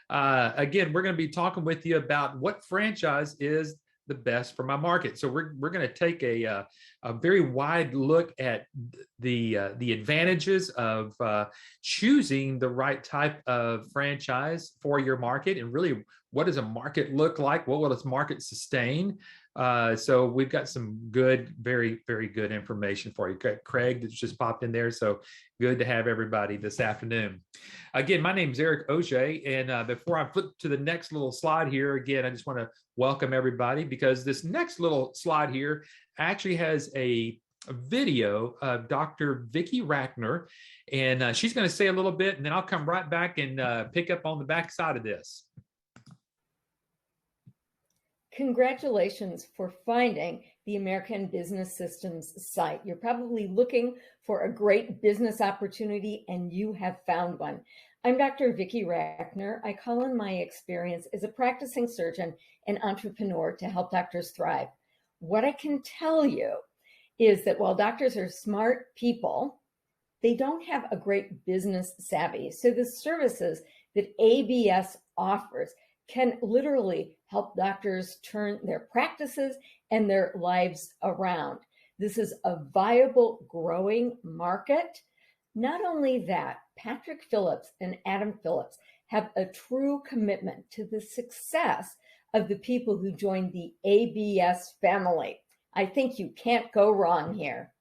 Again, we're going to be talking with you about what franchise is the best for my market. So we're going to take a very wide look at the advantages of choosing the right type of franchise for your market, and really, what does a market look like? What will its market sustain? So we've got some good, very, very good information for you. Craig that's just popped in there. So good to have everybody this afternoon. Again, my name is Eric Auger, and before I flip to the next little slide here, again, I just want to welcome everybody, because this next little slide here actually has a video of Dr. Vicki Rackner, and she's going to say a little bit, and then I'll come right back and pick up on the back side of this. Congratulations for finding the American Business Systems site. You're probably looking for a great business opportunity, and you have found one. I'm Dr. Vicki Rackner. I call on my experience as a practicing surgeon and entrepreneur to help doctors thrive. What I can tell you is that while doctors are smart people, they don't have a great business savvy. So the services that ABS offers can literally help doctors turn their practices and their lives around. This is a viable, growing market. Not only that, Patrick Phillips and Adam Phillips have a true commitment to the success of the people who join the ABS family. I think you can't go wrong here.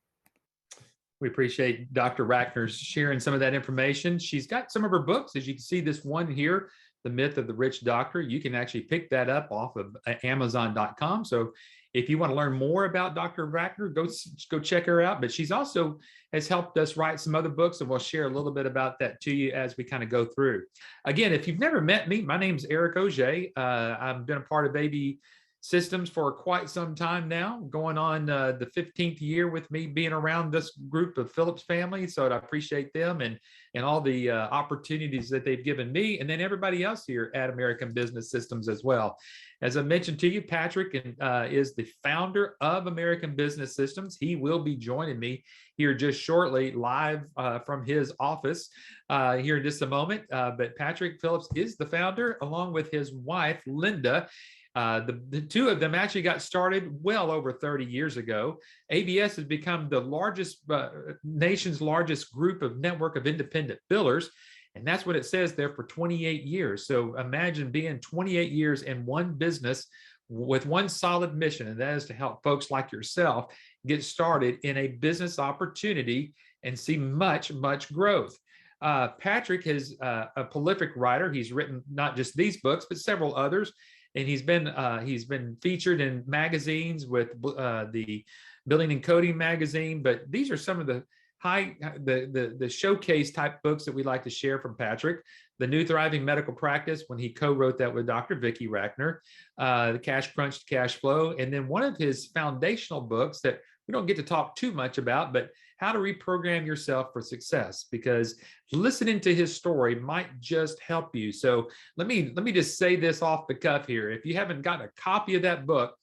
We appreciate Dr. Rackner's sharing some of that information. She's got some of her books. As you can see, this one here, The Myth of the Rich Doctor, you can actually pick that up off of Amazon.com. So if you want to learn more about Dr. Rackner, go check her out. But she's also has helped us write some other books, and we'll share a little bit about that to you as we kind of go through. Again, if you've never met me, my name's Eric Auger. I've been a part of AB Systems for quite some time now, going on the 15th year with me being around this group of Phillips family. So I appreciate them and all the opportunities that they've given me, and then everybody else here at American Business Systems as well. As I mentioned to you, Patrick is the founder of American Business Systems. He will be joining me here just shortly, live from his office here in just a moment. But Patrick Phillips is the founder, along with his wife, Linda. The two of them actually got started well over 30 years ago. ABS has become the largest, nation's largest group of network of independent billers. And that's what it says there, for 28 years. So imagine being 28 years in one business with one solid mission, and that is to help folks like yourself get started in a business opportunity and see much, much growth. Patrick is a prolific writer. He's written not just these books, but several others. And he's been featured in magazines with the Building and Coding magazine. But these are some of the the showcase type books that we like to share from Patrick. The New Thriving Medical Practice, when he co-wrote that with Dr. Vicki Rackner, the Cash Crunch to Cash Flow, and then one of his foundational books that we don't get to talk too much about, but How to Reprogram Yourself for Success, because listening to his story might just help you. So let me just say this off the cuff here. If you haven't gotten a copy of that book,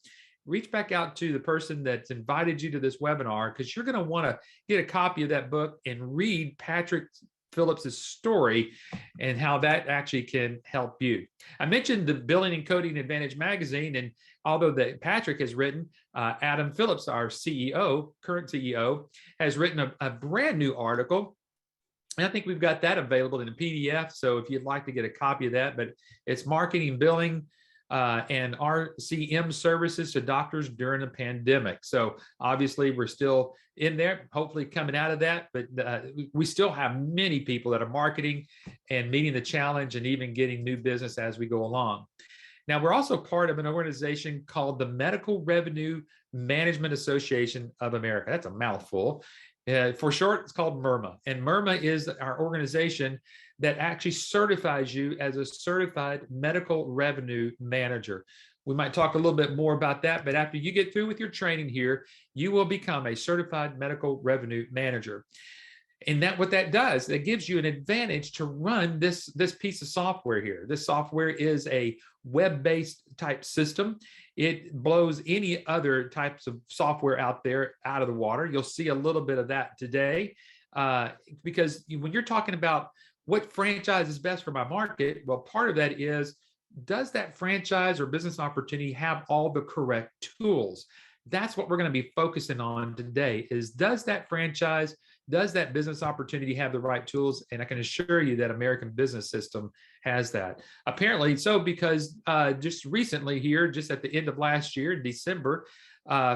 reach back out to the person that's invited you to this webinar, because you're going to want to get a copy of that book and read Patrick Phillips's story and how that actually can help you. I mentioned the Building and Coding Advantage magazine, and although that Patrick has written, Adam Phillips, our CEO, current CEO, has written a brand new article. And I think we've got that available in a PDF. So if you'd like to get a copy of that, but it's Marketing, Billing, and RCM services to doctors during the pandemic. So obviously we're still in there, hopefully coming out of that, but we still have many people that are marketing and meeting the challenge and even getting new business as we go along. Now, we're also part of an organization called the Medical Revenue Management Association of America. That's a mouthful. For short, it's called MRMA. And MRMA is our organization that actually certifies you as a certified medical revenue manager. We might talk a little bit more about that, but after you get through with your training here, you will become a certified medical revenue manager. And what that does, it gives you an advantage to run this piece of software here. This software is a web-based type system. It blows any other types of software out there out of the water. You'll see a little bit of that today, because when you're talking about what franchise is best for my market? Well, part of that is, does that franchise or business opportunity have all the correct tools? That's what we're going to be focusing on today is, does that franchise, does that business opportunity have the right tools? And I can assure you that American Business System has that. Apparently so, because just recently here, just at the end of last year, in December,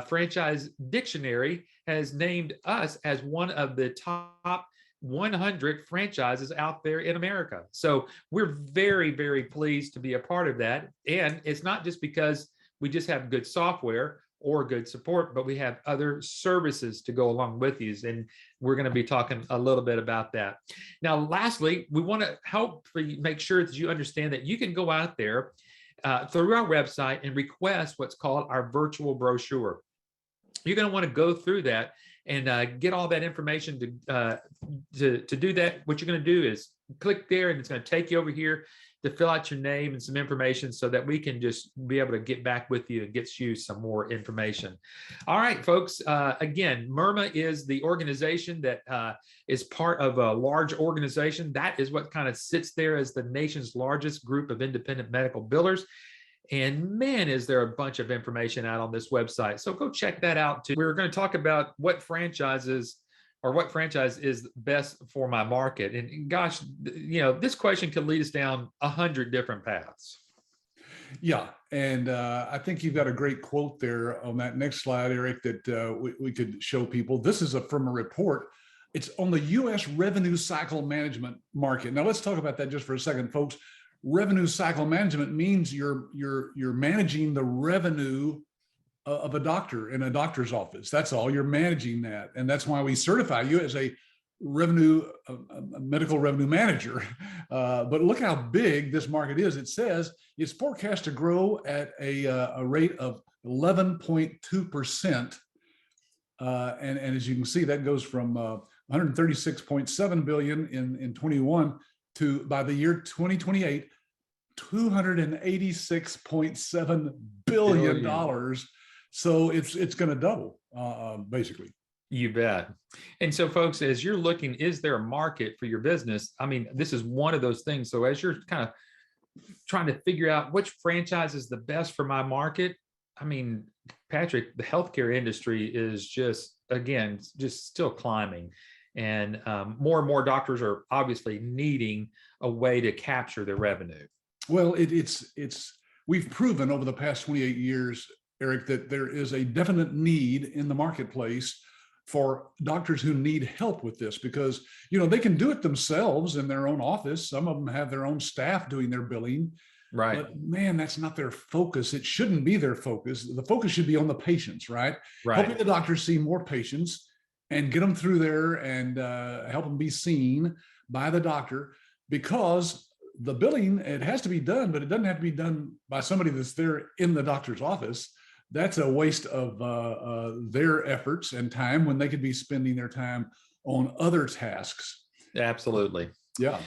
Franchise Dictionary has named us as one of the top 100 franchises out there in America. So we're very, very pleased to be a part of that. And it's not just because we just have good software or good support, but we have other services to go along with these. And we're going to be talking a little bit about that. Now, lastly, we want to help make sure that you understand that you can go out there through our website and request what's called our virtual brochure. You're going to want to go through that and get all that information to do that. What you're going to do is click there, and it's going to take you over here to fill out your name and some information so that we can just be able to get back with you and get you some more information. All right, folks. Again, MIRMA is the organization that is part of a large organization. That is what kind of sits there as the nation's largest group of independent medical billers. And man, is there a bunch of information out on this website. So go check that out too. We're going to talk about what franchises or what franchise is best for my market. And gosh, this question could lead us down 100 different paths. Yeah. And I think you've got a great quote there on that next slide, Eric, that we could show people. This is from a report. It's on the U.S. revenue cycle management market. Now let's talk about that just for a second, folks. Revenue cycle management means you're managing the revenue of a doctor in a doctor's office. That's all. You're managing that. And that's why we certify you as a medical revenue manager. But look how big this market is. It says it's forecast to grow at a rate of 11.2%. And as you can see, that goes from 136.7 billion in 21 to, by the year 2028, $286.7 billion. So it's going to double, basically. You bet. And so, folks, as you're looking, is there a market for your business? I mean, this is one of those things. So as you're kind of trying to figure out which franchise is the best for my market, I mean, Patrick, the healthcare industry is just still climbing. And more doctors are obviously needing a way to capture their revenue. Well, we've proven over the past 28 years, Eric, that there is a definite need in the marketplace for doctors who need help with this, because they can do it themselves in their own office. Some of them have their own staff doing their billing. Right. But man, that's not their focus. It shouldn't be their focus. The focus should be on the patients, right? Right. Helping the doctors see more patients and get them through there and help them be seen by the doctor, because the billing, it has to be done, but it doesn't have to be done by somebody that's there in the doctor's office. That's a waste of their efforts and time when they could be spending their time on other tasks. Absolutely. Yeah.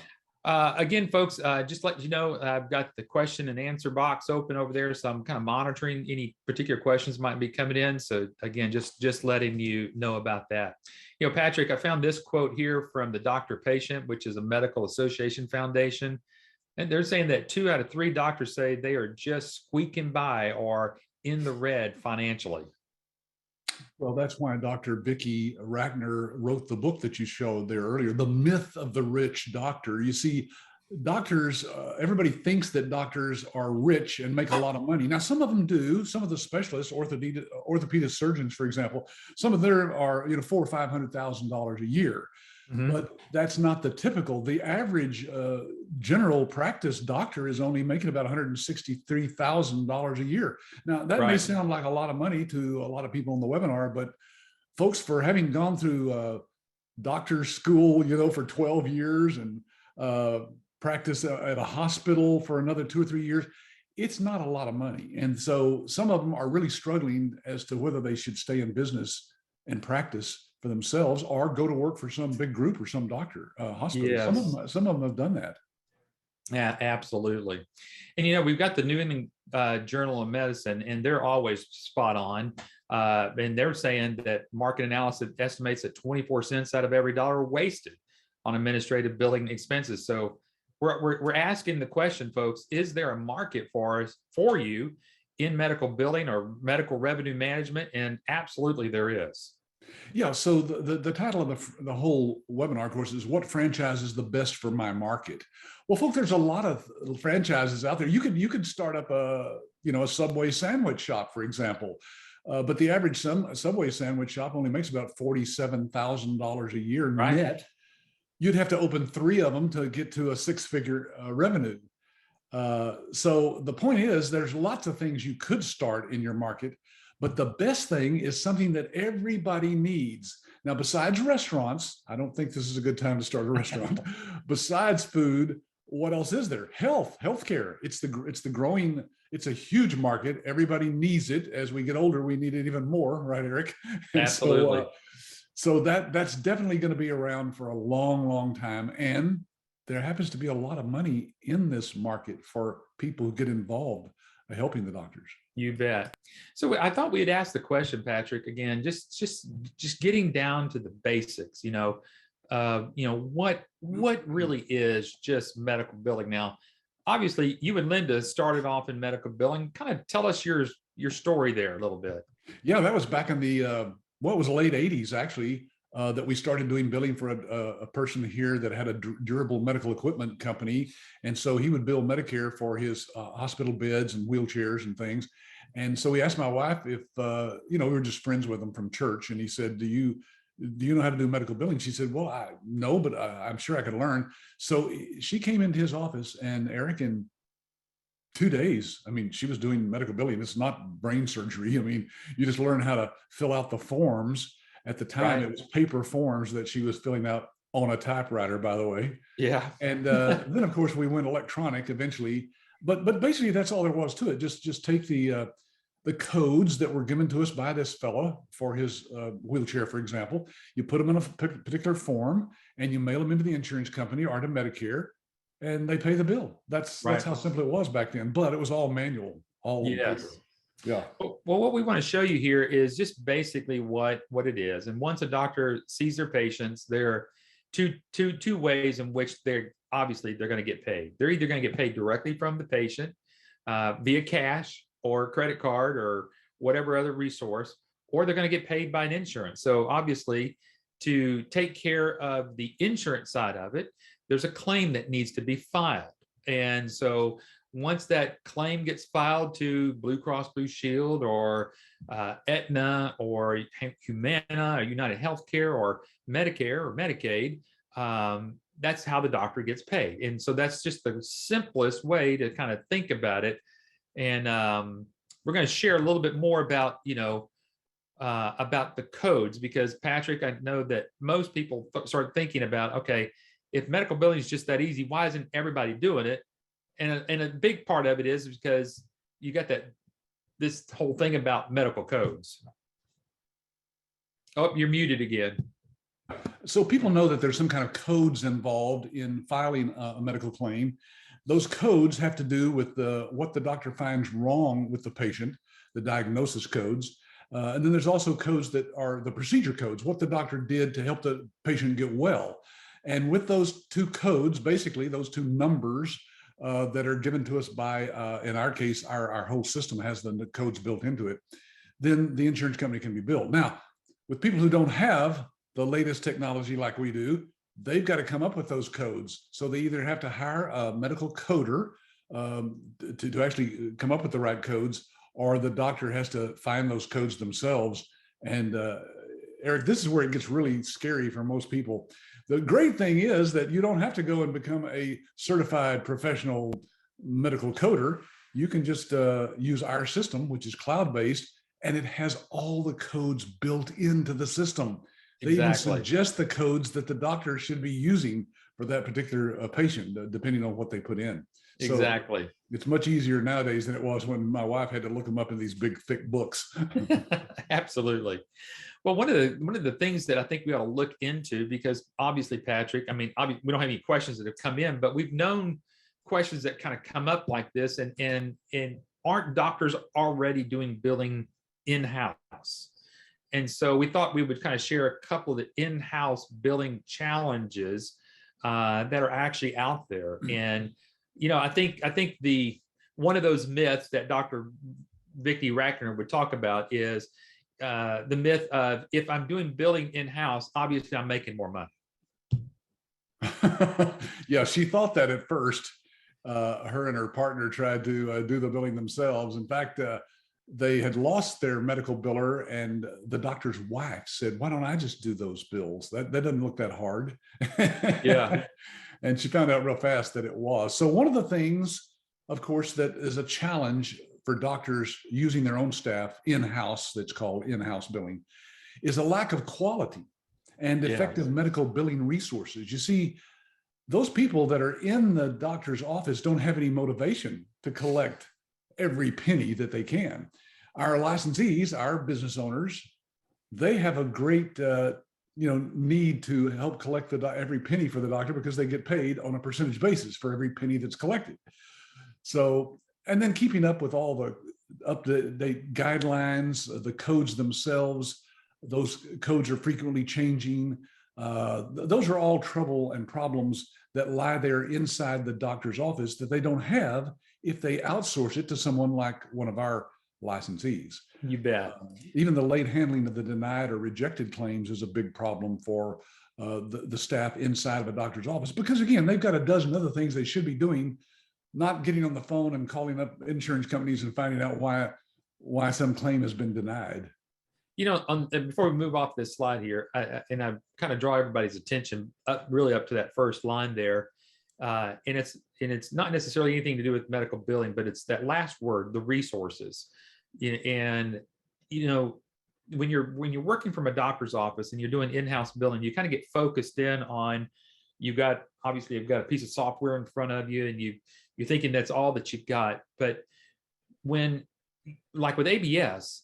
Again, folks, just let you know, I've got the question and answer box open over there. So I'm kind of monitoring any particular questions might be coming in. So again, just letting you know about that. Patrick, I found this quote here from the Doctor Patient, which is a medical association foundation. And they're saying that 2 out of 3 doctors say they are just squeaking by or in the red financially. Well, that's why Dr. Vicki Rackner wrote the book that you showed there earlier, The Myth of the Rich Doctor. You see, doctors, everybody thinks that doctors are rich and make a lot of money. Now, some of them do. Some of the specialists, orthopedic surgeons, for example, some of them are, $400,000 or $500,000 a year. Mm-hmm. But that's not the typical. The average general practice doctor is only making about $163,000 a year. Now, that may sound like a lot of money to a lot of people on the webinar, but folks, for having gone through doctor's school, for 12 years and practice at a hospital for another 2 or 3 years, it's not a lot of money. And so some of them are really struggling as to whether they should stay in business and practice for themselves or go to work for some big group or some doctor hospital. Yes. Some of them have done that. Yeah, absolutely. And we've got the New England Journal of Medicine, and they're always spot on. And they're saying that market analysis estimates that 24 cents out of every dollar wasted on administrative billing expenses. So we're asking the question, folks, is there a market for you in medical billing or medical revenue management? And absolutely there is. Yeah, so the title of the whole webinar, of course, is what franchise is the best for my market? Well, folks, there's a lot of franchises out there. You could start up a Subway sandwich shop, for example. But the average Subway sandwich shop only makes about $47,000 a year net. You'd have to open 3 of them to get to a 6-figure revenue. So the point is, there's lots of things you could start in your market, but the best thing is something that everybody needs. Now, besides restaurants, I don't think this is a good time to start a restaurant. Besides food, what else is there? Healthcare. It's a huge market. Everybody needs it. As we get older, we need it even more, right, Eric? Absolutely. So that's definitely going to be around for a long, long time. And there happens to be a lot of money in this market for people who get involved helping the doctors. You bet. So I thought we'd ask the question, Patrick, again, just getting down to the basics, what really is just medical billing. Now, obviously you and Linda started off in medical billing. Kind of tell us your story there a little bit. Yeah, that was back in the, what was the late 80s, actually, that we started doing billing for a person here that had a durable medical equipment company. And so he would bill Medicare for his hospital beds and wheelchairs and things. And so he asked my wife if, we were just friends with him from church. And he said, do you know how to do medical billing? She said, well, no, but I'm sure I could learn. So she came into his office, and Eric, in 2 days, I mean, she was doing medical billing. It's not brain surgery. I mean, you just learn how to fill out the forms. At the time, It was paper forms that she was filling out on a typewriter, by the way. Yeah. And then, of course, we went electronic eventually. But basically, that's all there was to it. Just take the codes that were given to us by this fellow for his wheelchair, for example. You put them in a particular form, and you mail them into the insurance company or to Medicare, and they pay the bill. That's how simple it was back then. But it was all manual, all paper. Yeah. Well, what we want to show you here is just basically what it is. And once a doctor sees their patients, there are two ways in which they're going to get paid. They're either going to get paid directly from the patient via cash or credit card or whatever other resource, or they're going to get paid by an insurance. So obviously, to take care of the insurance side of it, there's a claim that needs to be filed. And so once that claim gets filed to Blue Cross Blue Shield or Aetna or Humana or United Healthcare or Medicare or Medicaid, that's how the doctor gets paid. And so that's just the simplest way to kind of think about it. And we're going to share a little bit more about, about the codes, because Patrick, I know that most people start thinking about, okay, if medical billing is just that easy, why isn't everybody doing it? And a big part of it is because you got this whole thing about medical codes. Oh, you're muted again. So people know that there's some kind of codes involved in filing a medical claim. Those codes have to do with what the doctor finds wrong with the patient, the diagnosis codes. And then there's also codes that are the procedure codes, what the doctor did to help the patient get well. And with those 2 codes, basically those 2 numbers that are given to us by, in our case, our whole system has the codes built into it, then the insurance company can be billed. Now, with people who don't have the latest technology like we do, they've got to come up with those codes. So they either have to hire a medical coder to actually come up with the right codes, or the doctor has to find those codes themselves. And Eric, this is where it gets really scary for most people. The great thing is that you don't have to go and become a certified professional medical coder. You can just use our system, which is cloud-based, and it has all the codes built into the system. They even suggest the codes that the doctor should be using for that particular patient, depending on what they put in. Exactly. So it's much easier nowadays than it was when my wife had to look them up in these big, thick books. Absolutely. Well, one of the things that I think we ought to look into, because obviously, Patrick, I mean, we don't have any questions that have come in, but we've known questions that kind of come up like this, and aren't doctors already doing billing in-house? And so we thought we would kind of share a couple of the in-house billing challenges that are actually out there. And, I think one of those myths that Dr. Vicki Rackner would talk about is the myth of, if I'm doing billing in-house, obviously I'm making more money. Yeah, she thought that at first. Her and her partner tried to do the billing themselves. In fact, they had lost their medical biller, and the doctor's wife said, "Why don't I just do those bills? That doesn't look that hard." Yeah. And she found out real fast that it was. So one of the things, of course, that is a challenge for doctors using their own staff in-house, that's called in-house billing, is a lack of quality and effective medical billing resources. You see, those people that are in the doctor's office don't have any motivation to collect every penny that they can. Our licensees, our business owners, they have a great need to help collect every penny for the doctor, because they get paid on a percentage basis for every penny that's collected. So, and then keeping up with all the up-to-date guidelines, the codes themselves, those codes are frequently changing. Those are all trouble and problems that lie there inside the doctor's office that they don't have if they outsource it to someone like one of our licensees. You bet. Even the late handling of the denied or rejected claims is a big problem for the staff inside of a doctor's office, because again, they've got a dozen other things they should be doing, not getting on the phone and calling up insurance companies and finding out why some claim has been denied. Before we move off this slide here, I kind of draw everybody's attention up to that first line there. And it's not necessarily anything to do with medical billing, but it's that last word, the resources. And when you're working from a doctor's office and you're doing in-house billing, you kind of get focused in on, you've got a piece of software in front of you, and you're thinking that's all that you've got. But when, like with ABS,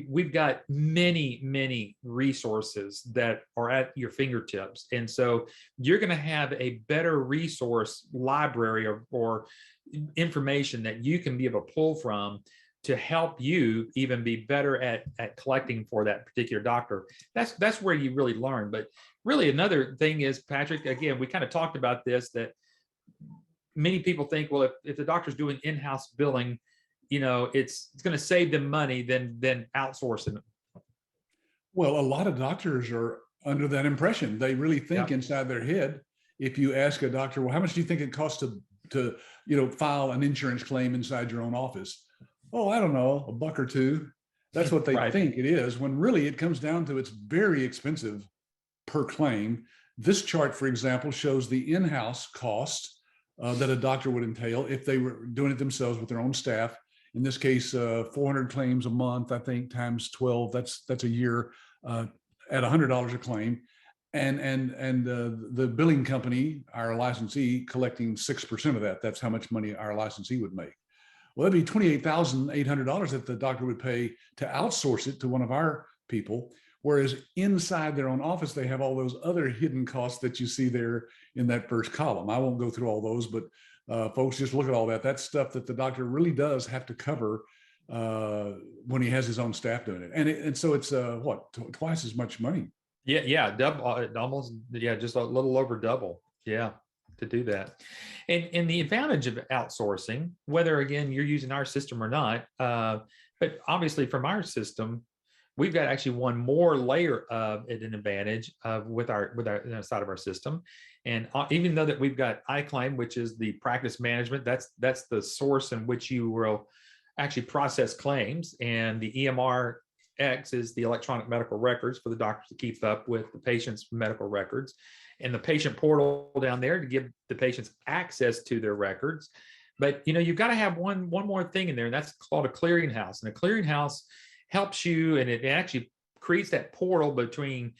we've got many resources that are at your fingertips. And so you're going to have a better resource library or information that you can be able to pull from to help you even be better at collecting for that particular doctor. That's where you really learn. But really, another thing is, Patrick, again, we kind of talked about this, that many people think, well, if the doctor's doing in-house billing, it's going to save them money than outsourcing it. Well, a lot of doctors are under that impression. They really think inside their head, if you ask a doctor, well, how much do you think it costs to file an insurance claim inside your own office? Oh, I don't know, $1 or $2. That's what they think it is, when really it comes down to, it's very expensive per claim. This chart, for example, shows the in-house cost that a doctor would entail if they were doing it themselves with their own staff. In this case, 400 claims a month, I think, times 12, that's a year at $100 a claim. And the billing company, our licensee, collecting 6% of that. That's how much money our licensee would make. Well, that'd be $28,800 that the doctor would pay to outsource it to one of our people. Whereas inside their own office, they have all those other hidden costs that you see there in that first column. I won't go through all those, but folks, just look at all that. That's stuff that the doctor really does have to cover when he has his own staff doing it. And so it's twice as much money. Yeah, double, almost, just a little over double. Yeah, to do that. And the advantage of outsourcing, whether again you're using our system or not, but obviously from our system, we've got actually one more layer of an advantage with our side of our system. And even though that we've got iClaim, which is the practice management, that's the source in which you will actually process claims, and the EMR-X is the electronic medical records for the doctors to keep up with the patient's medical records, and the patient portal down there to give the patients access to their records. But you've got to have one more thing in there, and that's called a clearinghouse. And a clearinghouse helps you, and it actually creates that portal between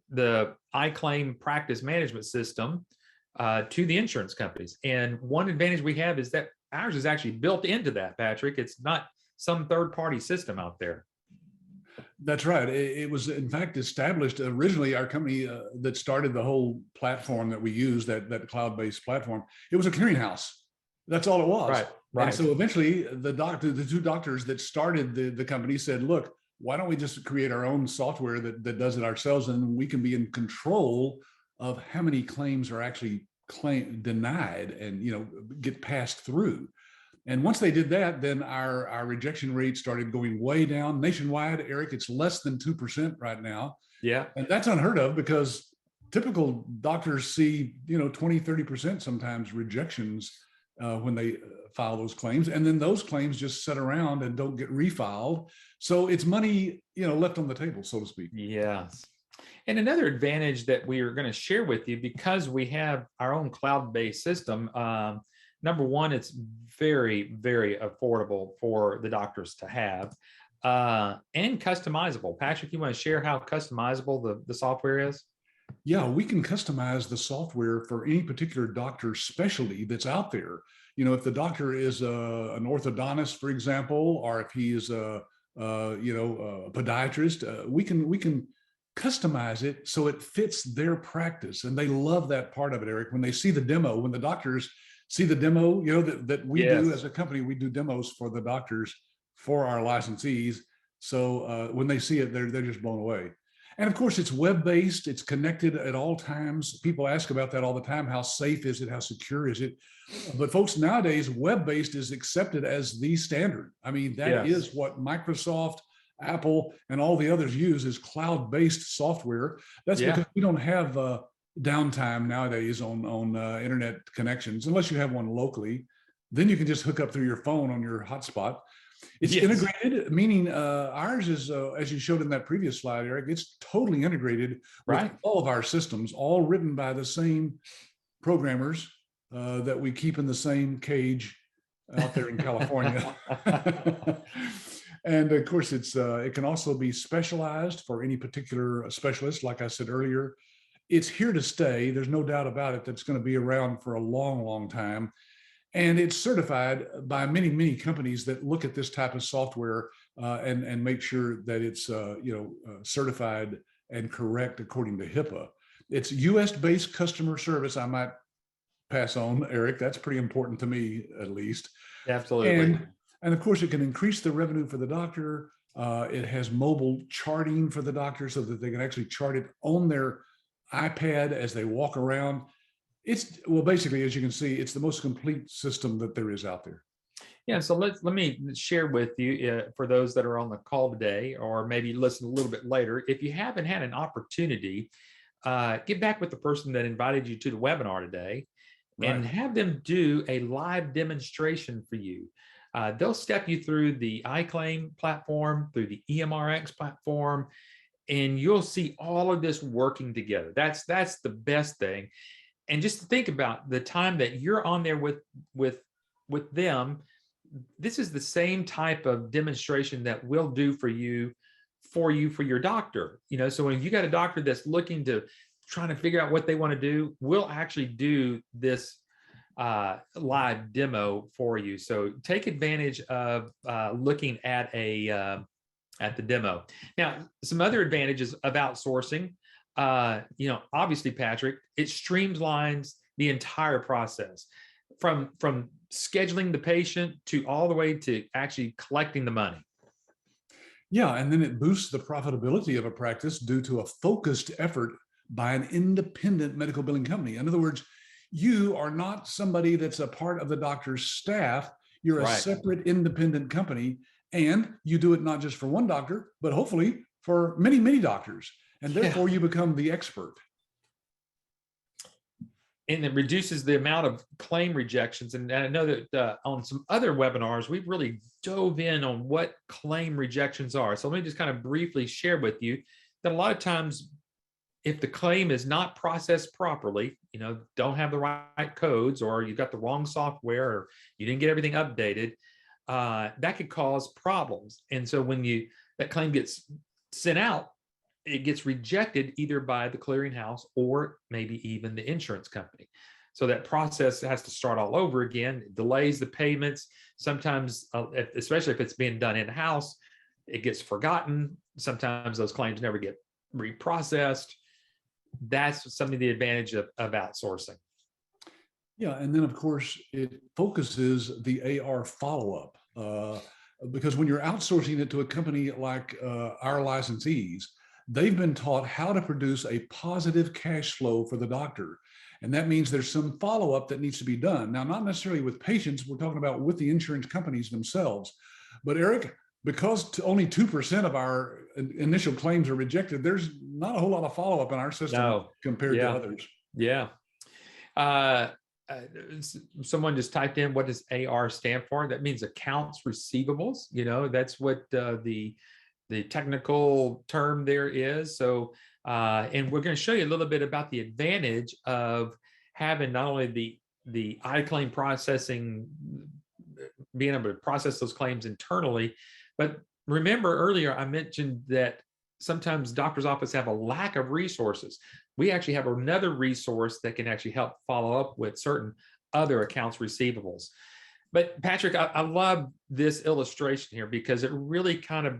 the iClaim practice management system to the insurance companies. And one advantage we have is that ours is actually built into that, Patrick. It's not some third-party system out there. That's right. It was, in fact, established originally, our company that started the whole platform that we use, that cloud-based platform, it was a clearinghouse. That's all it was. Right. And so eventually the two doctors that started the company said, look, why don't we just create our own software that does it ourselves, and we can be in control of how many claims are actually denied and get passed through. And once they did that, then our rejection rate started going way down nationwide. Eric, it's less than 2% right now. Yeah. And that's unheard of because typical doctors see 20-30% sometimes rejections when they file those claims, and then those claims just sit around and don't get refiled. So it's money left on the table, so to speak. Yes. And another advantage that we are going to share with you, because we have our own cloud-based system, number one, it's very, very affordable for the doctors to have, and customizable. Patrick, you want to share how customizable the software is? Yeah, we can customize the software for any particular doctor's specialty that's out there. If the doctor is an orthodontist, for example, or if he is a podiatrist, we can customize it so it fits their practice. And they love that part of it, Eric. When they see the demo, when the doctors see the demo, that we Yes. do as a company, we do demos for the doctors, for our licensees. So when they see it, they're just blown away. And of course, it's web-based. It's connected at all times. People ask about that all the time. How safe is it? How secure is it? But folks, nowadays, web-based is accepted as the standard. I mean, that Yes. is what Microsoft, Apple, and all the others use, is cloud-based software. That's because we don't have downtime nowadays on internet connections, unless you have one locally. Then you can just hook up through your phone on your hotspot. It's integrated, meaning ours is, as you showed in that previous slide, Eric, it's totally integrated with all of our systems, all written by the same programmers that we keep in the same cage out there in California. And of course, it can also be specialized for any particular specialist. Like I said earlier, it's here to stay. There's no doubt about it. That's going to be around for a long, long time. And it's certified by many, many companies that look at this type of software and make sure that it's certified and correct according to HIPAA. It's US-based customer service. I might pass on, Eric. That's pretty important to me, at least. Absolutely. And of course, it can increase the revenue for the doctor. It has mobile charting for the doctor so that they can actually chart it on their iPad as they walk around. Basically, as you can see, it's the most complete system that there is out there. Yeah, so let me share with you, for those that are on the call today, or maybe listen a little bit later, if you haven't had an opportunity, get back with the person that invited you to the webinar today and have them do a live demonstration for you. They'll step you through the iClaim platform, through the EMRX platform, and you'll see all of this working together. That's the best thing. And just to think about the time that you're on there with them, this is the same type of demonstration that we'll do for your doctor. So when you got a doctor that's looking to trying to figure out what they want to do, we'll actually do this live demo for you. So take advantage of looking at the demo. Now, some other advantages of outsourcing. Obviously, Patrick, it streamlines the entire process from scheduling the patient to all the way to actually collecting the money. Yeah, and then it boosts the profitability of a practice due to a focused effort by an independent medical billing company. In other words, you are not somebody that's a part of the doctor's staff. You're a separate independent company, and you do it not just for one doctor, but hopefully for many, many doctors. And therefore, you become the expert. And it reduces the amount of claim rejections. And I know that on some other webinars, we've really dove in on what claim rejections are. So let me just kind of briefly share with you that a lot of times, if the claim is not processed properly, don't have the right codes, or you've got the wrong software, or you didn't get everything updated, that could cause problems. And so when that claim gets sent out, it gets rejected either by the clearinghouse or maybe even the insurance company. So that process has to start all over again. It delays the payments. Sometimes, especially if it's being done in-house, it gets forgotten. Sometimes those claims never get reprocessed. That's some of the advantage of outsourcing. Yeah, and then of course it focuses the AR follow-up because when you're outsourcing it to a company like our licensees, they've been taught how to produce a positive cash flow for the doctor. And that means there's some follow-up that needs to be done. Now, not necessarily with patients, we're talking about with the insurance companies themselves. But Eric, because only 2% of our initial claims are rejected, there's not a whole lot of follow-up in our system compared to others. Yeah. Someone just typed in, what does AR stand for? That means accounts receivables. That's what the technical term there is. So, and we're going to show you a little bit about the advantage of having not only the iClaim processing, being able to process those claims internally, but remember earlier I mentioned that sometimes doctor's office have a lack of resources. We actually have another resource that can actually help follow up with certain other accounts receivables. But Patrick, I love this illustration here because it really kind of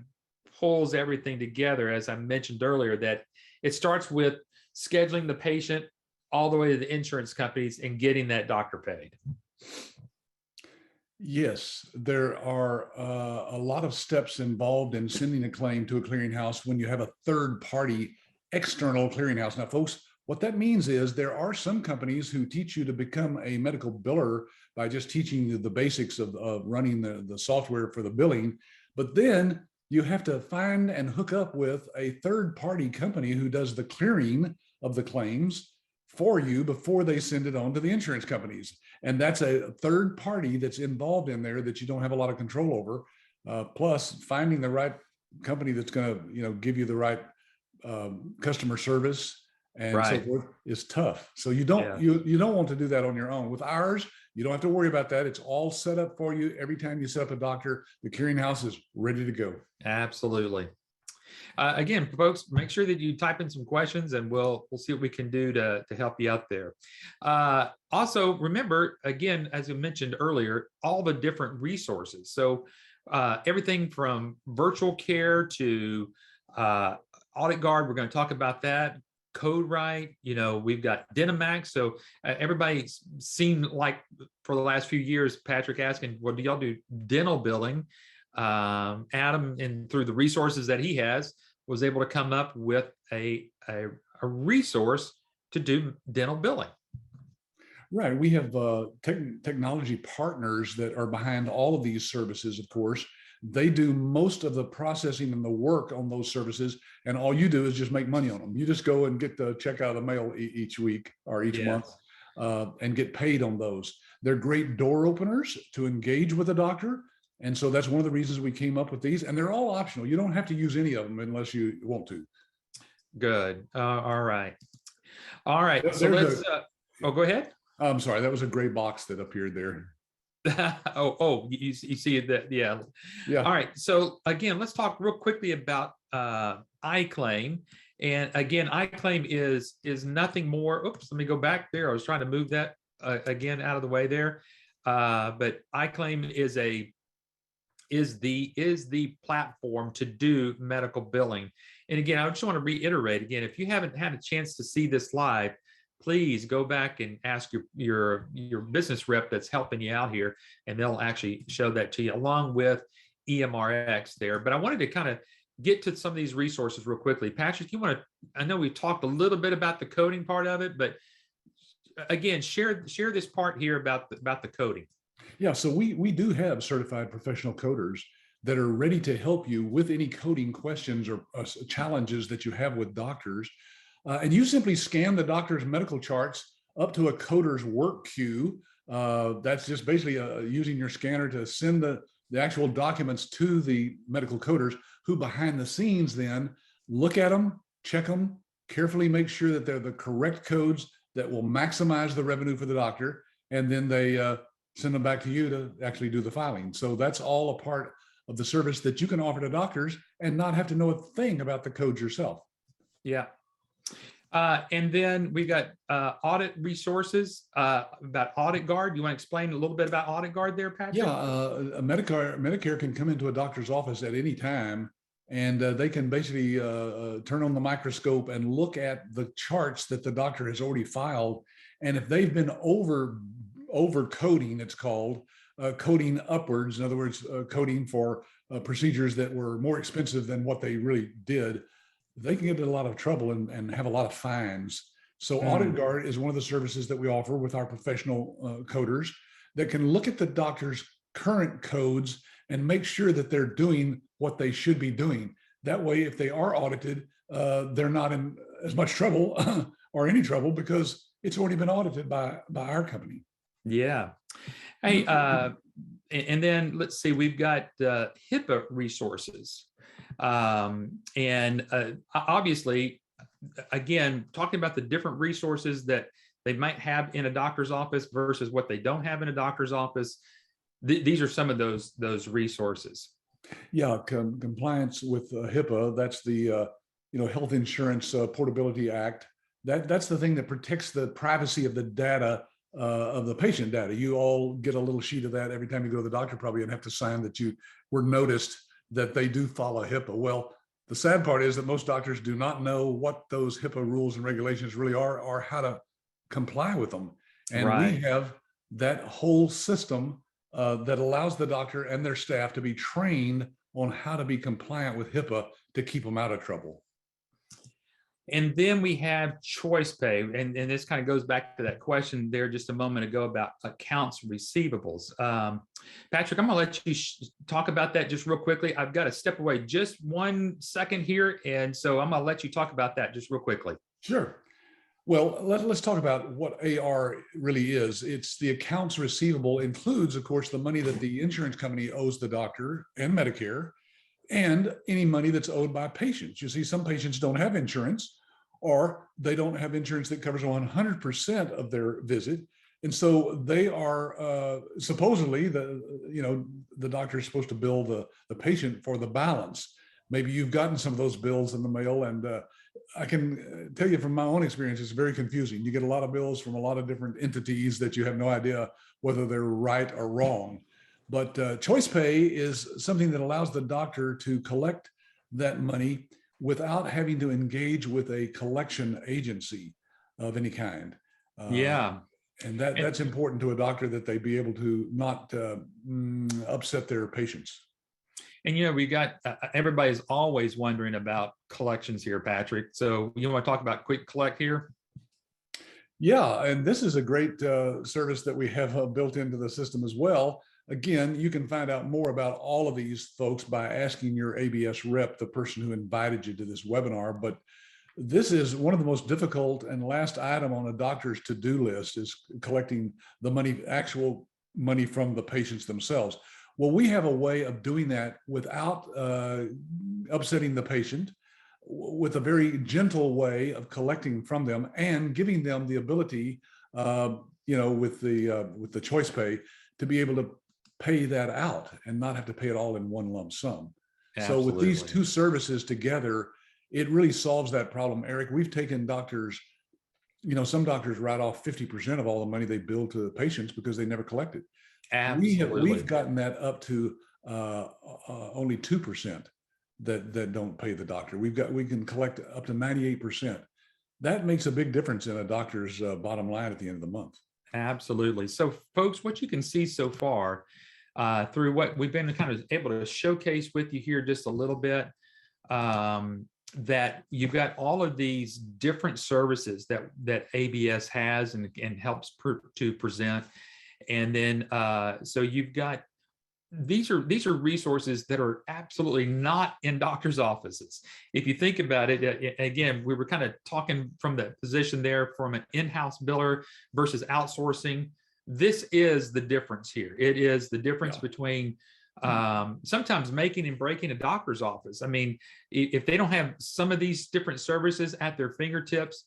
pulls everything together, as I mentioned earlier, that it starts with scheduling the patient all the way to the insurance companies and getting that doctor paid. Yes, there are a lot of steps involved in sending a claim to a clearinghouse when you have a third party external clearinghouse. Now, folks, what that means is there are some companies who teach you to become a medical biller by just teaching you the basics of running the software for the billing. But then you have to find and hook up with a third party company who does the clearing of the claims for you before they send it on to the insurance companies. And that's a third party that's involved in there that you don't have a lot of control over. Plus, finding the right company that's going to, give you the right customer service and so forth is tough. So you don't you don't want to do that on your own. With ours, you don't have to worry about that. It's all set up for you. Every time you set up a doctor, the clearinghouse is ready to go. Absolutely. Again, folks, make sure that you type in some questions and we'll see what we can do to help you out there. Also, remember, again, as I mentioned earlier, all the different resources. So everything from virtual care to Audit Guard, we're going to talk about that. CodeWrite, we've got Dynamax. So everybody's seen, like, for the last few years, Patrick asking, well, do y'all do dental billing? Adam, and through the resources that he has, was able to come up with a resource to do dental billing. Right. We have technology partners that are behind all of these services, of course. They do most of the processing and the work on those services, and all you do is just make money on them. You just go and get the check out of the mail each week or each month and get paid on those. They're great door openers to engage with a doctor. And so that's one of the reasons we came up with these, and they're all optional. You don't have to use any of them unless you want to. Good. All right. So let's, go ahead. I'm sorry. That was a gray box that appeared there. You see that? Yeah. All right. So again, let's talk real quickly about iClaim. And again, iClaim is nothing more. Oops, let me go back there. I was trying to move that again out of the way there. But iClaim is the platform to do medical billing. And again, I just want to reiterate again, if you haven't had a chance to see this live, please go back and ask your business rep that's helping you out here, and they'll actually show that to you along with EMRX there. But I wanted to kind of get to some of these resources real quickly. Patrick, I know we've talked a little bit about the coding part of it, but again, share this part here about the coding. Yeah, so we do have certified professional coders that are ready to help you with any coding questions or challenges that you have with doctors. And you simply scan the doctor's medical charts up to a coder's work queue. That's just basically using your scanner to send the actual documents to the medical coders, who behind the scenes then look at them, check them, carefully make sure that they're the correct codes that will maximize the revenue for the doctor. And then they send them back to you to actually do the filing. So that's all a part of the service that you can offer to doctors and not have to know a thing about the codes yourself. Yeah. And then we got audit resources about Audit Guard. You want to explain a little bit about Audit Guard there, Patrick? Yeah, Medicare can come into a doctor's office at any time, and they can basically turn on the microscope and look at the charts that the doctor has already filed. And if they've been over coding, it's called coding upwards. In other words, coding for procedures that were more expensive than what they really did. they can get in a lot of trouble and have a lot of fines. So Audit Guard is one of the services that we offer with our professional coders that can look at the doctor's current codes and make sure that they're doing what they should be doing. That way, if they are audited, they're not in as much trouble or any trouble because it's already been audited by our company. Yeah. Hey, and then let's see, we've got HIPAA resources. And obviously, again, talking about the different resources that they might have in a doctor's office versus what they don't have in a doctor's office. These are some of those resources. Yeah, compliance with HIPAA, that's the Health Insurance Portability Act. That's the thing that protects the privacy of the data, of the patient data. You all get a little sheet of that every time you go to the doctor, probably, and have to sign that you were noticed that they do follow HIPAA. Well, the sad part is that most doctors do not know what those HIPAA rules and regulations really are or how to comply with them. And Right. we have that whole system that allows the doctor and their staff to be trained on how to be compliant with HIPAA to keep them out of trouble. And then we have choice pay. And this kind of goes back to that question there just a moment ago about accounts receivables. Patrick, I'm going to let you talk about that just real quickly. I've got to step away just 1 second here. And so I'm going to let you talk about that just real quickly. Sure. Well, let's talk about what AR really is. It's the accounts receivable includes, of course, the money that the insurance company owes the doctor and Medicare, and any money that's owed by patients. You see, some patients don't have insurance, or they don't have insurance that covers 100% of their visit. And so they are supposedly, the doctor is supposed to bill the patient for the balance. Maybe you've gotten some of those bills in the mail, and I can tell you from my own experience, it's very confusing. You get a lot of bills from a lot of different entities that you have no idea whether they're right or wrong. But choice pay is something that allows the doctor to collect that money without having to engage with a collection agency of any kind. Yeah. And that's important to a doctor, that they be able to not upset their patients. And, we got, everybody's always wondering about collections here, Patrick. So you want to talk about Quick Collect here? Yeah, and this is a great service that we have built into the system as well. Again, you can find out more about all of these folks by asking your ABS rep, the person who invited you to this webinar. But this is one of the most difficult and last item on a doctor's to-do list, is collecting the money, actual money from the patients themselves. Well, we have a way of doing that without upsetting the patient, with a very gentle way of collecting from them and giving them the ability, with the choice pay, to be able to pay that out and not have to pay it all in one lump sum. Absolutely. So with these two services together, it really solves that problem. Eric, we've taken doctors, some doctors write off 50% of all the money they bill to patients because they never collected. Absolutely. We've gotten that up to only 2% that don't pay the doctor. We can collect up to 98%. That makes a big difference in a doctor's bottom line at the end of the month. Absolutely. So folks, what you can see so far through what we've been kind of able to showcase with you here just a little bit, that you've got all of these different services that ABS has and helps to present. And then so you've got, these are resources that are absolutely not in doctors' offices. If you think about it, again, we were kind of talking from the position there from an in-house biller versus outsourcing. This is the difference here. It is the difference between sometimes making and breaking a doctor's office. I mean, if they don't have some of these different services at their fingertips,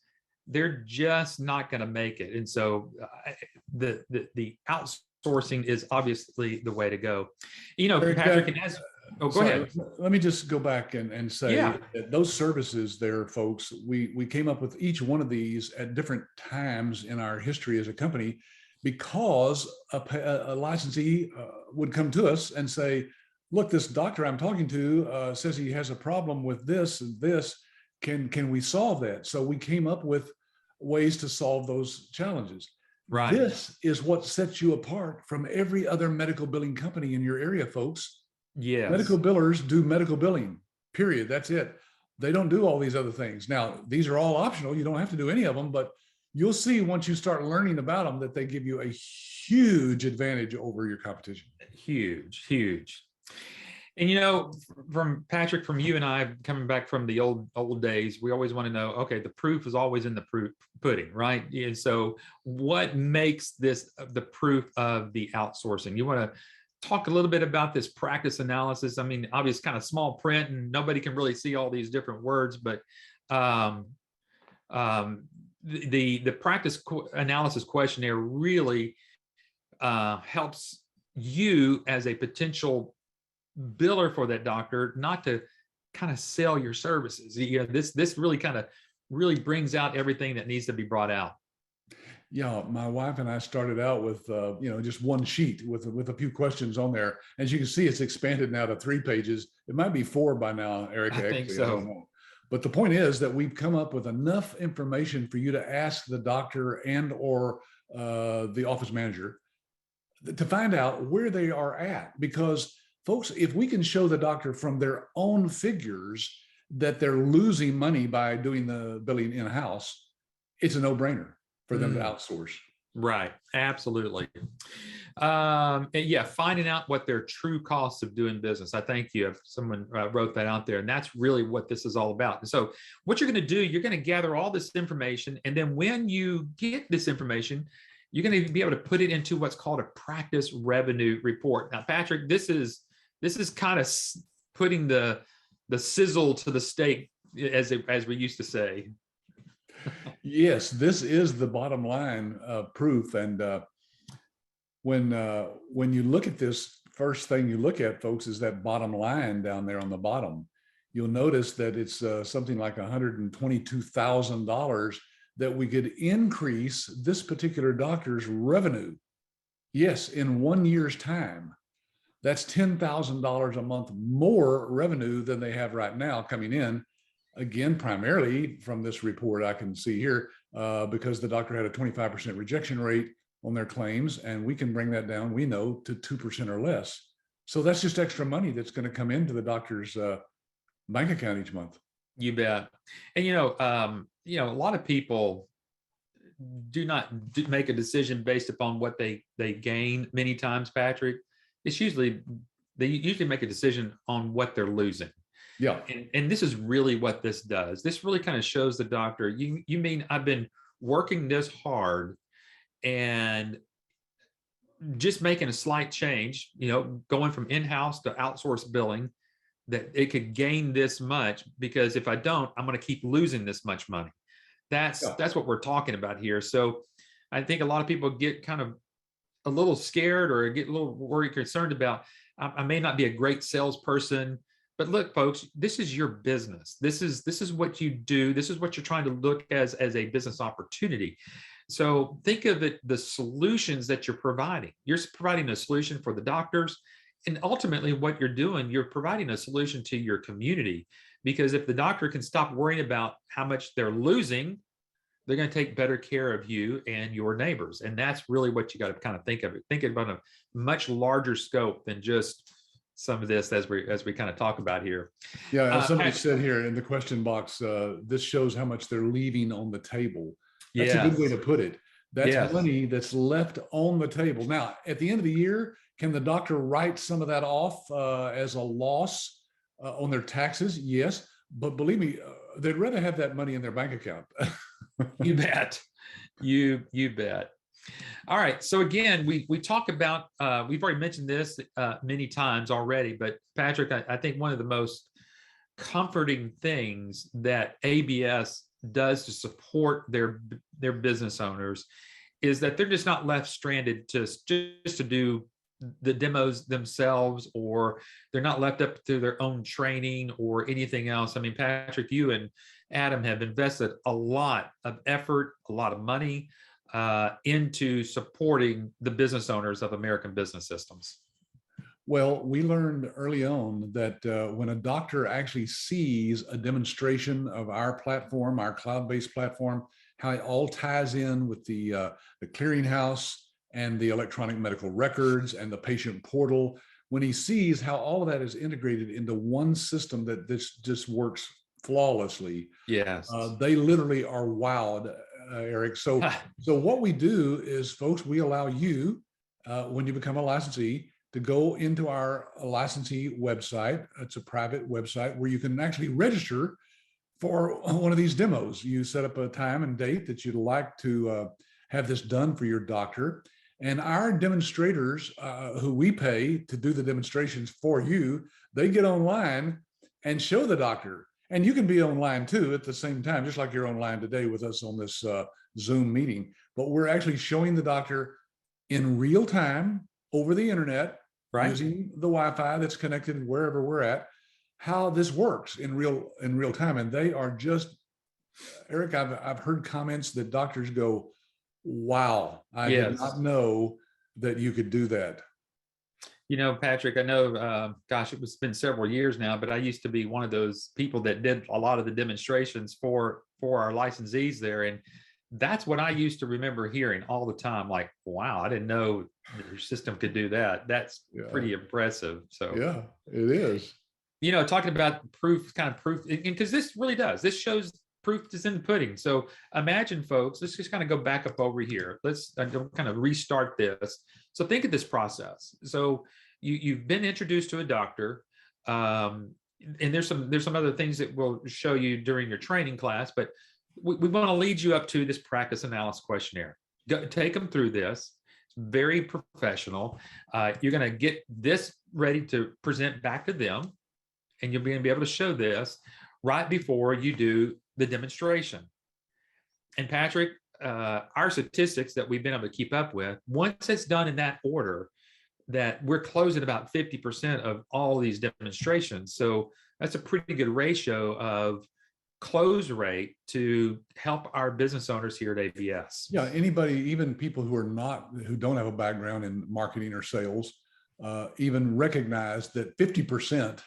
they're just not going to make it. And so the outsourcing is obviously the way to go. Patrick, go ahead. Let me just go back and say that those services there, folks, we came up with each one of these at different times in our history as a company, because a licensee would come to us and say, look, this doctor I'm talking to says he has a problem with this and this. Can we solve that? So we came up with ways to solve those challenges. Right. This is what sets you apart from every other medical billing company in your area, folks. Yes. Medical billers do medical billing, period. That's it. They don't do all these other things. Now, these are all optional. You don't have to do any of them, but you'll see once you start learning about them that they give you a huge advantage over your competition. Huge, huge. And from Patrick, from you and I coming back from the old days, we always want to know, okay, the proof is always in the pudding, right? And so what makes this the proof of the outsourcing? You want to talk a little bit about this practice analysis? I mean, obviously kind of small print and nobody can really see all these different words, but the practice analysis questionnaire really helps you as a potential biller for that doctor not to kind of sell your services. This really kind of really brings out everything that needs to be brought out. Yeah, my wife and I started out with just one sheet with a few questions on there. As you can see, it's expanded now to 3 pages. It might be 4 by now, Eric. I think so. I don't know. But the point is that we've come up with enough information for you to ask the doctor and or the office manager to find out where they are at. Because folks, if we can show the doctor from their own figures that they're losing money by doing the billing in-house, it's a no-brainer for them to outsource. Right. Absolutely. And yeah, finding out what their true costs of doing business. I thank you if someone wrote that out there. And that's really what this is all about. And so what you're going to do, you're going to gather all this information. And then when you get this information, you're going to be able to put it into what's called a practice revenue report. Now, Patrick, this is kind of putting the sizzle to the steak, as we used to say. Yes, this is the bottom line proof. And when you look at this, first thing you look at, folks, is that bottom line down there on the bottom. You'll notice that it's something like $122,000 that we could increase this particular doctor's revenue. Yes, in 1 year's time. That's $10,000 a month more revenue than they have right now coming in. Again, primarily from this report I can see here, because the doctor had a 25% rejection rate on their claims, and we can bring that down, we know, to 2% or less. So that's just extra money that's going to come into the doctor's bank account each month. You bet. And a lot of people do not make a decision based upon what they gain many times, Patrick. They usually make a decision on what they're losing. Yeah. And this is really what this does. This really kind of shows the doctor, you mean I've been working this hard and just making a slight change, going from in-house to outsourced billing, that it could gain this much, because if I don't, I'm going to keep losing this much money. That's what we're talking about here. So I think a lot of people get kind of a little scared or get a little worried, concerned about, I may not be a great salesperson. But look, folks, this is your business. This is what you do. This is what you're trying to look as a business opportunity. So think of it, the solutions that you're providing. You're providing a solution for the doctors. And ultimately what you're doing, you're providing a solution to your community. Because if the doctor can stop worrying about how much they're losing, they're going to take better care of you and your neighbors. And that's really what you got to kind of think of it. Think about a much larger scope than just some of this as we kind of talk about here. Yeah, as somebody said here in the question box, this shows how much they're leaving on the table. That's a good way to put it. That's money that's left on the table. Now, at the end of the year, can the doctor write some of that off as a loss on their taxes? Yes, but believe me, they'd rather have that money in their bank account. You bet. You bet. All right. So again, we talk about, we've already mentioned this many times already, but Patrick, I think one of the most comforting things that ABS does to support their business owners is that they're just not left stranded just to do the demos themselves, or they're not left up to their own training or anything else. I mean, Patrick, you and Adam have invested a lot of effort, a lot of money into supporting the business owners of American business systems. Well, we learned early on that when a doctor actually sees a demonstration of our platform, our cloud-based platform, how it all ties in with the clearinghouse and the electronic medical records and the patient portal, when he sees how all of that is integrated into one system that this just works flawlessly. Yes. They literally are wowed, Eric. So what we do is, folks, we allow you, when you become a licensee, to go into our licensee website. It's a private website where you can actually register for one of these demos. You set up a time and date that you'd like to have this done for your doctor. And our demonstrators, who we pay to do the demonstrations for you, they get online and show the doctor. And you can be online too at the same time, just like you're online today with us on this Zoom meeting. But we're actually showing the doctor in real time over the internet, right, using the Wi-Fi that's connected wherever we're at, how this works in real time. And they are just, Eric, I've heard comments that doctors go, wow, I did not know that you could do that. You know, Patrick, I know, gosh, it's been several years now, but I used to be one of those people that did a lot of the demonstrations for our licensees there. And that's what I used to remember hearing all the time. Like, wow, I didn't know your system could do that. That's pretty impressive. So yeah, it is. You know, talking about proof, because this really does. This shows proof is in the pudding. So imagine, folks, let's just kind of go back up over here. Let's kind of restart this. So think of this process. So you've been introduced to a doctor, and there's some other things that we'll show you during your training class, but we want to lead you up to this practice analysis questionnaire. Take them through this. It's very professional. You're going to get this ready to present back to them, and you'll be able to show this right before you do the demonstration. And Patrick, our statistics that we've been able to keep up with, once it's done in that order, that we're closing about 50% of all these demonstrations. So that's a pretty good ratio of close rate to help our business owners here at ABS. Yeah, anybody, even people who don't have a background in marketing or sales, even recognize that 50%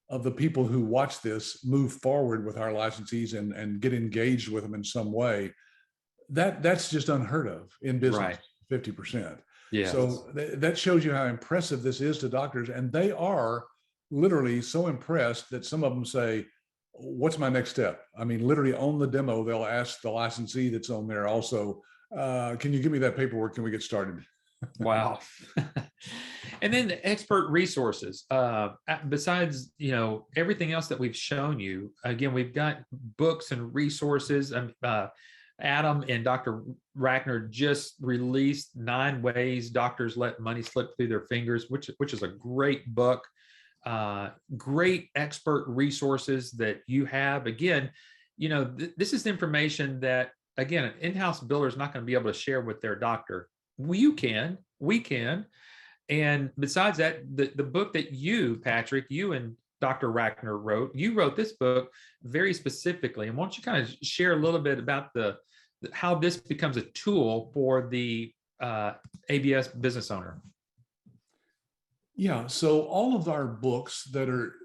of the people who watch this move forward with our licensees and get engaged with them in some way. That's just unheard of in business, right. 50%. Yeah. So that shows you how impressive this is to doctors. And they are literally so impressed that some of them say, what's my next step? I mean, literally on the demo, they'll ask the licensee that's on there also, can you give me that paperwork? Can we get started? Wow. And then the expert resources. Besides, everything else that we've shown you, again, we've got books and resources. Adam and Dr. Rackner just released 9 Ways Doctors Let Money Slip Through Their Fingers, which is a great book. Great expert resources that you have. Again, this is information that, again, an in-house biller is not going to be able to share with their doctor. We can. And besides that, the book that you, Patrick, you and Dr. Rackner wrote, you wrote this book very specifically. And why don't you kind of share a little bit about how this becomes a tool for the ABS business owner? Yeah, so all of our books that are,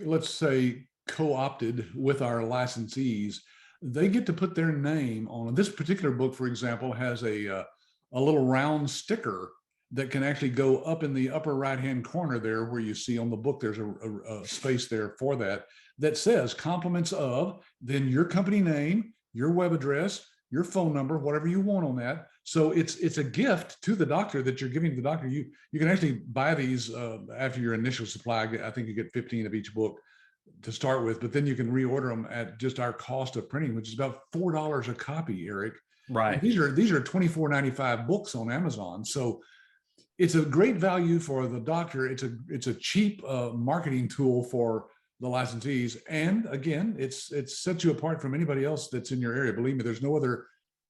let's say, co-opted with our licensees, they get to put their name on it. This particular book, for example, has a little round sticker that can actually go up in the upper right-hand corner there, where you see on the book, there's a space there for that says compliments of, then your company name, your web address, your phone number, whatever you want on that. So it's a gift to the doctor that you're giving to the doctor. You can actually buy these after your initial supply. I think you get 15 of each book to start with, but then you can reorder them at just our cost of printing, which is about $4 a copy, Eric. Right. And these are $24.95 books on Amazon. So it's a great value for the doctor. It's a cheap marketing tool for the licensees. And again, it sets you apart from anybody else that's in your area. Believe me, there's no other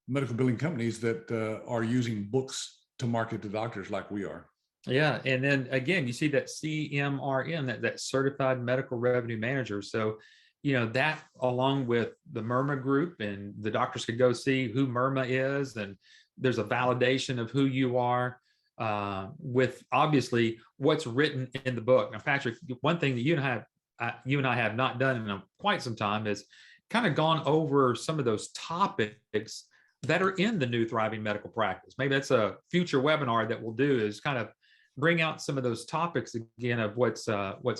medical billing companies that are using books to market to doctors like we are. Yeah. And then again, you see that CMRM, that Certified Medical Revenue Manager. So, that along with the MIRMA group, and the doctors could go see who MIRMA is, and there's a validation of who you are with obviously what's written in the book. Now, Patrick, one thing that you and I have not done in quite some time is kind of gone over some of those topics that are in the New Thriving Medical Practice. Maybe that's a future webinar that we'll do, is kind of bring out some of those topics again of what's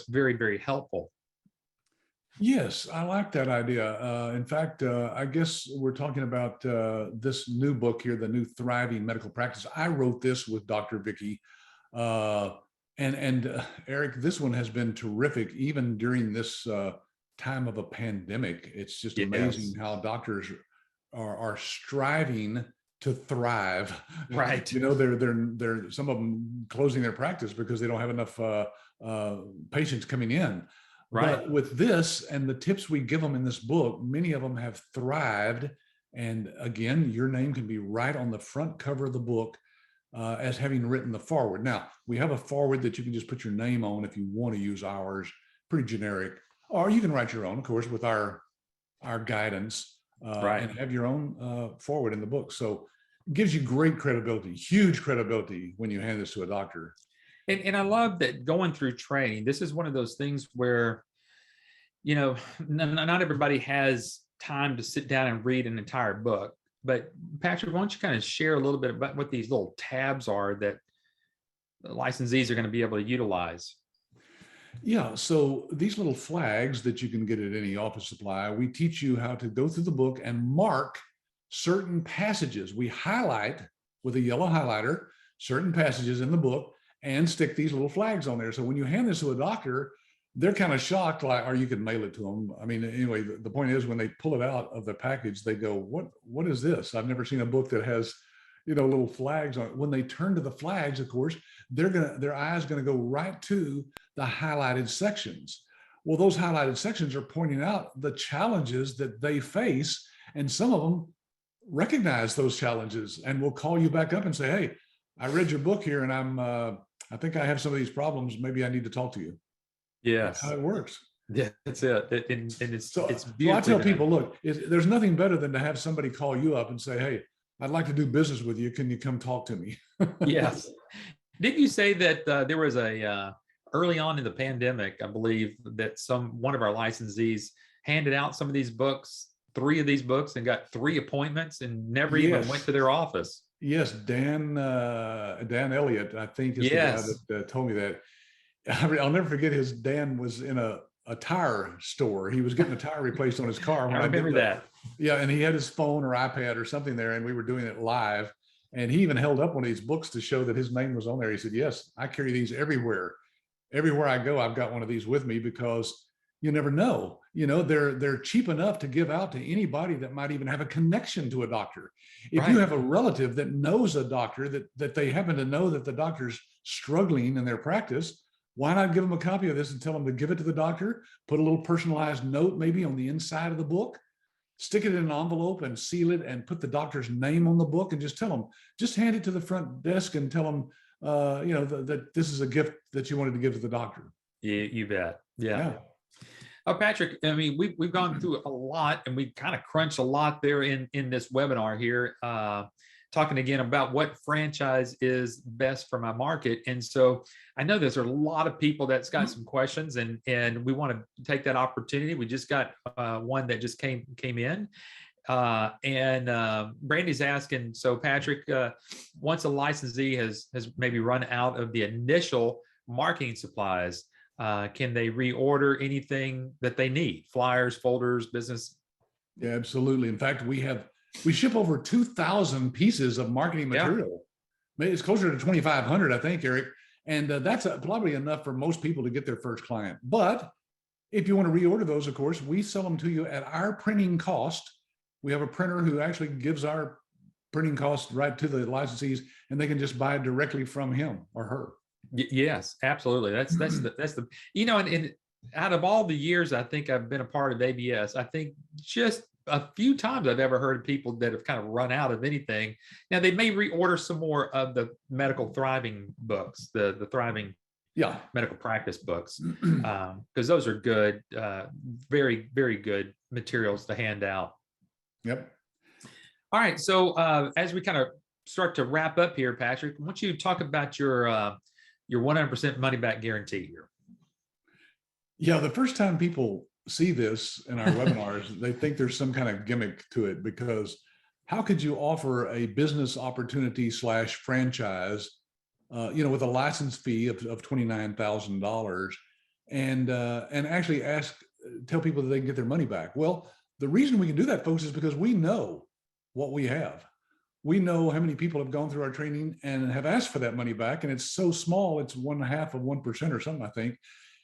very, very helpful. Yes, I like that idea. In fact, I guess we're talking about this new book here, the new Thriving Medical Practice. I wrote this with Dr. Vicky, uh, and Eric. This one has been terrific, even during this time of a pandemic. It's just amazing Yes. how doctors are striving to thrive. Right. You know, they're some of them closing their practice because they don't have enough patients coming in. Right. But with this and the tips we give them in this book, many of them have thrived. And again, your name can be right on the front cover of the book as having written the foreword. Now, we have a foreword that you can just put your name on if you want to use ours, pretty generic. Or you can write your own, of course, with our guidance Right. and have your own foreword in the book. So it gives you great credibility, huge credibility when you hand this to a doctor. And I love that going through training. This is one of those things where, not everybody has time to sit down and read an entire book. But Patrick, why don't you kind of share a little bit about what these little tabs are that the licensees are going to be able to utilize? Yeah, so these little flags that you can get at any office supply, we teach you how to go through the book and mark certain passages. We highlight with a yellow highlighter certain passages in the book and stick these little flags on there. So when you hand this to a doctor, they're kind of shocked, or you can mail it to them. I mean, anyway, the point is when they pull it out of the package, they go, what is this? I've never seen a book that has, little flags on it. When they turn to the flags, of course, their eyes going to go right to the highlighted sections. Well, those highlighted sections are pointing out the challenges that they face. And some of them recognize those challenges and will call you back up and say, hey, I read your book here and I think I have some of these problems. Maybe I need to talk to you. That's Yes. how it works. Yeah, that's it. And it's So beautiful. I tell people, look, there's nothing better than to have somebody call you up and say, hey, I'd like to do business with you. Can you come talk to me? Yes. Did you say that there was a early on in the pandemic, I believe that one of our licensees handed out some of these books, 3 of these books, and got 3 appointments and never even went to their office? Yes, Dan Elliott, I think, is the guy that told me that. I'll never forget Dan was in a tire store. He was getting a tire replaced on his car. I remember that. Yeah, and he had his phone or iPad or something there, and we were doing it live. And he even held up one of these books to show that his name was on there. He said, yes, I carry these everywhere. Everywhere I go, I've got one of these with me because you never know. They're cheap enough to give out to anybody that might even have a connection to a doctor. If you have a relative that knows a doctor, that they happen to know that the doctor's struggling in their practice, why not give them a copy of this and tell them to give it to the doctor, put a little personalized note maybe on the inside of the book, stick it in an envelope and seal it and put the doctor's name on the book and just tell them, just hand it to the front desk and tell them, that this is a gift that you wanted to give to the doctor. You bet. Yeah. Oh, Patrick, I mean, we've gone through a lot and we kind of crunched a lot there in this webinar here, talking again about what franchise is best for my market. And so I know there's a lot of people that's got some questions and we want to take that opportunity. We just got one that just came in. And Brandy's asking, so Patrick, once a licensee has maybe run out of the initial marketing supplies, can they reorder anything that they need? Flyers, folders, business? Yeah, absolutely. In fact, we ship over 2,000 pieces of marketing material. Maybe it's closer to 2,500, I think, Eric. And that's probably enough for most people to get their first client. But if you want to reorder those, of course, we sell them to you at our printing cost. We have a printer who actually gives our printing cost right to the licensees, and they can just buy it directly from him or her. Yes, absolutely. That's the and out of all the years I think I've been a part of ABS, I think just a few times I've ever heard of people that have kind of run out of anything. Now they may reorder some more of the medical thriving books, the thriving medical practice books, because those are good, very, very good materials to hand out. Yep. All right. So as we kind of start to wrap up here, Patrick, I want you to talk about your 100% money back guarantee here. Yeah, the first time people see this in our webinars, they think there's some kind of gimmick to it, because how could you offer a business opportunity / franchise, with a license fee of $29,000 and actually ask tell people that they can get their money back. Well, the reason we can do that, folks, is because we know what we have. We know how many people have gone through our training and have asked for that money back. And it's so small, it's 1/2 of 1% or something, I think.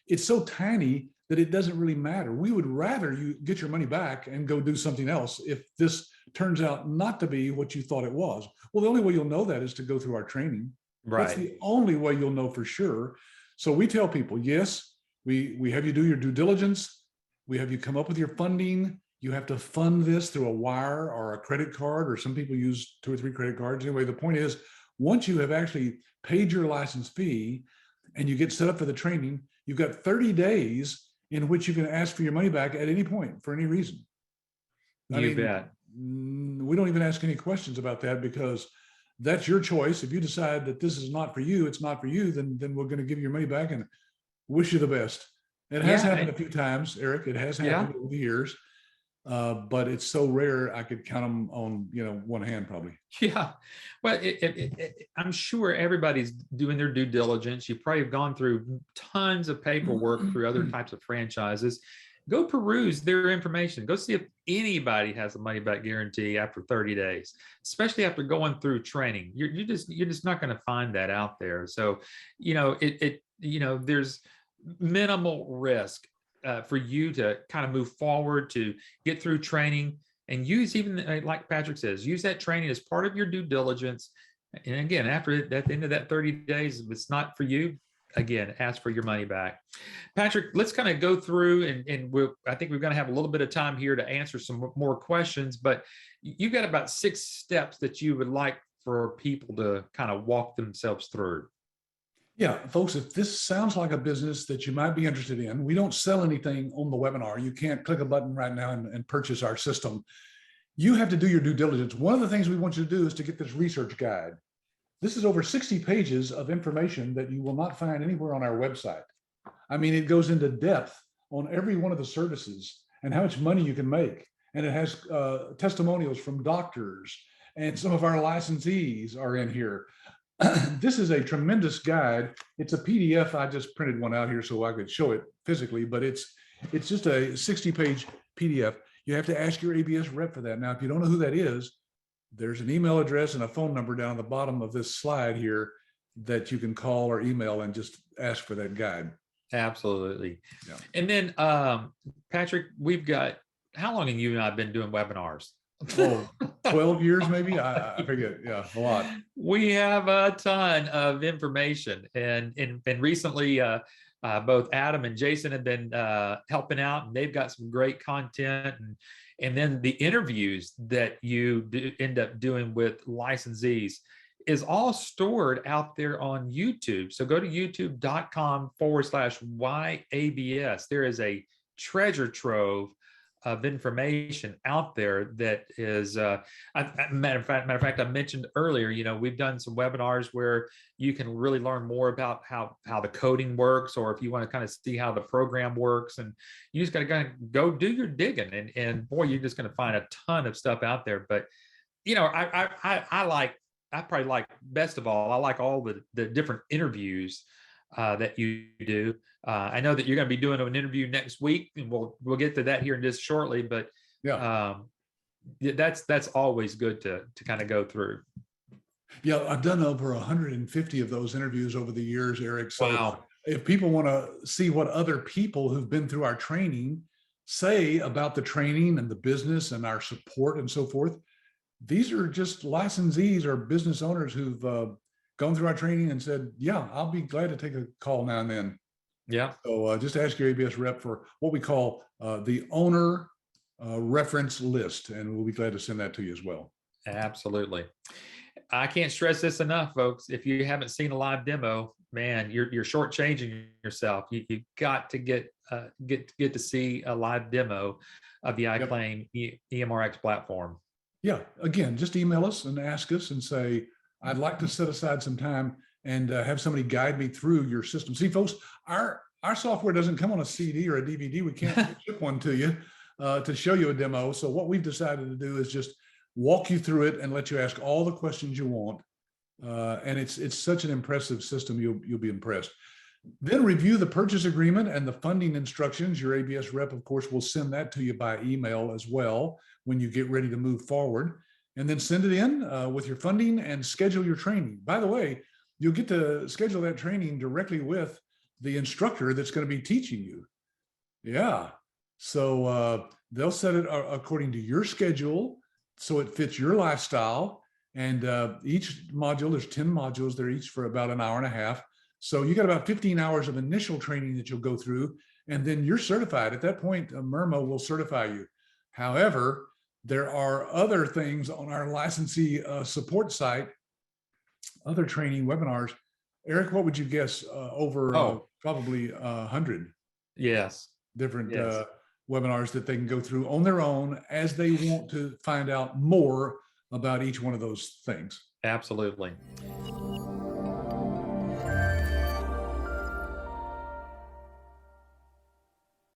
It's so tiny that it doesn't really matter. We would rather you get your money back and go do something else if this turns out not to be what you thought it was. Well, the only way you'll know that is to go through our training. That's the only way you'll know for sure. So we tell people, yes, we have you do your due diligence. We have you come up with your funding. You have to fund this through a wire or a credit card, or some people use 2 or 3 credit cards. Anyway, the point is, once you have actually paid your license fee and you get set up for the training, you've got 30 days in which you can ask for your money back at any point for any reason. You bet. We don't even ask any questions about that, because that's your choice. If you decide that this is not for you, it's not for you, then we're going to give you your money back and wish you the best. It has happened a few times, Eric. It has happened over the years. But it's so rare, I could count them on, one hand probably. Yeah. Well, I'm sure everybody's doing their due diligence. You probably have gone through tons of paperwork through other types of franchises. Go peruse their information. Go see if anybody has a money back guarantee after 30 days, especially after going through training. You're just not going to find that out there. So, there's minimal risk for you to kind of move forward, to get through training, and use, even like Patrick says, use that training as part of your due diligence. And again, at the end of that 30 days, if it's not for you, again, ask for your money back. Patrick, let's kind of go through, and I think we're going to have a little bit of time here to answer some more questions, but you've got about 6 steps that you would like for people to kind of walk themselves through. Yeah, folks, if this sounds like a business that you might be interested in, we don't sell anything on the webinar. You can't click a button right now and purchase our system. You have to do your due diligence. One of the things we want you to do is to get this research guide. This is over 60 pages of information that you will not find anywhere on our website. I mean, it goes into depth on every one of the services and how much money you can make. And it has testimonials from doctors, and some of our licensees are in here. This is a tremendous guide. It's a PDF. I just printed one out here so I could show it physically, but it's just a 60-page PDF. You have to ask your ABS rep for that. Now, if you don't know who that is, there's an email address and a phone number down at the bottom of this slide here that you can call or email and just ask for that guide. Absolutely. Yeah. And then, Patrick, we've got, how long have you and I been doing webinars? 12 years maybe. I forget. Yeah, a lot. We have a ton of information, and recently both Adam and Jason have been helping out, and they've got some great content, and then the interviews that you end up doing with licensees is all stored out there on YouTube. So go to youtube.com/YABS. There is a treasure trove of information out there that is, matter of fact, I mentioned earlier, we've done some webinars where you can really learn more about how the coding works, or if you want to kind of see how the program works, and you just got to kind of go do your digging, and boy, you're just going to find a ton of stuff out there. But, I probably like, best of all, I like all the different interviews that you do. I know that you're going to be doing an interview next week, and we'll get to that here in just shortly. But that's always good to kind of go through. Yeah, I've done over 150 of those interviews over the years, Eric. So wow. If people want to see what other people who've been through our training say about the training and the business and our support and so forth, these are just licensees or business owners who've gone through our training and said, yeah, I'll be glad to take a call now and then. Yeah. So just ask your ABS rep for what we call the owner reference list, and we'll be glad to send that to you as well. Absolutely. I can't stress this enough, folks. If you haven't seen a live demo, man, you're shortchanging yourself. You got to get to see a live demo of the iClaim EMRX platform. Yeah. Again, just email us and ask us and say, I'd like to set aside some time and have somebody guide me through your system. See, folks, our software doesn't come on a CD or a DVD. We can't ship one to you to show you a demo. So what we've decided to do is just walk you through it and let you ask all the questions you want. And it's such an impressive system. You'll be impressed. Then review the purchase agreement and the funding instructions. Your ABS rep, of course, will send that to you by email as well when you get ready to move forward. And then send it in with your funding and schedule your training. By the way, you'll get to schedule that training directly with the instructor that's going to be teaching you. Yeah. So they'll set it according to your schedule so it fits your lifestyle. And each module, there's 10 modules. They're each for about an hour and a half. So you got about 15 hours of initial training that you'll go through, and then you're certified. At that point, MIRMA will certify you. However, there are other things on our licensee support site, other training webinars. Eric, what would you guess? Over probably 100 Yes. different Yes. webinars that they can go through on their own as they want to find out more about each one of those things. Absolutely.